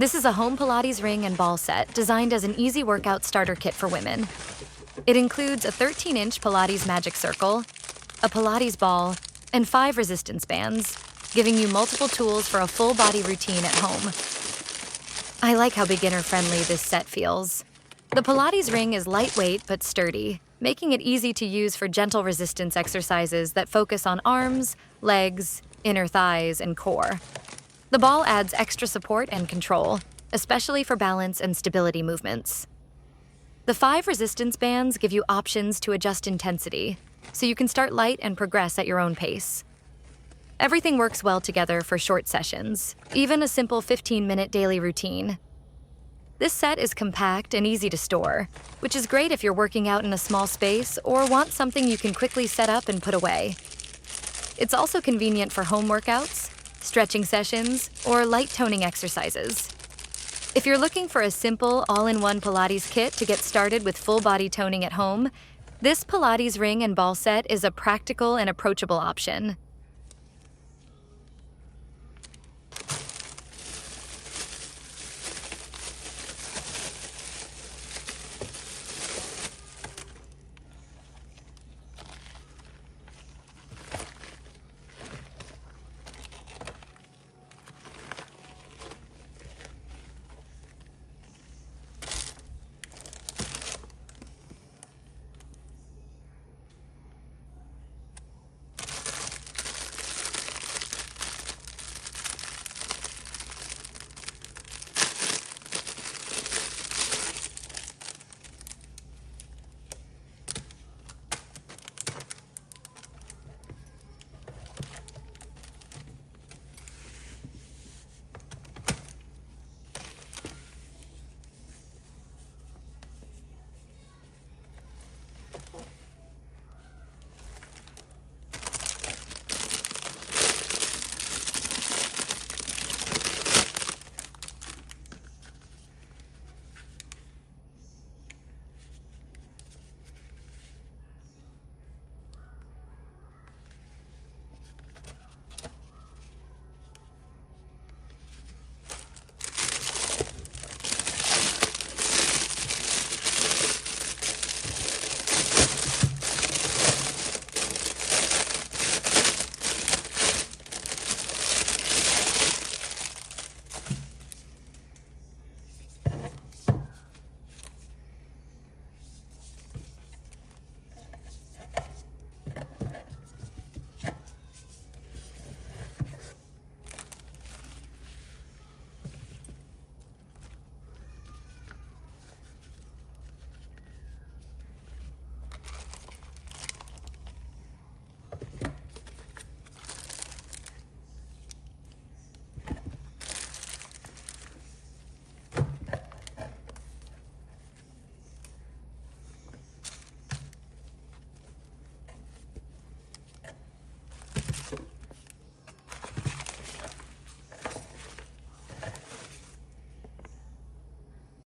This is a home Pilates ring and ball set designed as an easy workout starter kit for women. It includes a 13-inch Pilates Magic Circle, a Pilates ball, and 5 resistance bands, giving you multiple tools for a full body routine at home. I like how beginner-friendly this set feels. The Pilates ring is lightweight but sturdy, making it easy to use for gentle resistance exercises that focus on arms, legs, inner thighs, and core. The ball adds extra support and control, especially for balance and stability movements. The 5 resistance bands give you options to adjust intensity, so you can start light and progress at your own pace. Everything works well together for short sessions, even a simple 15-minute daily routine. This set is compact and easy to store, which is great if you're working out in a small space or want something you can quickly set up and put away. It's also convenient for home workouts, stretching sessions, or light toning exercises. If you're looking for a simple, all-in-one Pilates kit to get started with full-body toning at home, this Pilates ring and ball set is a practical and approachable option.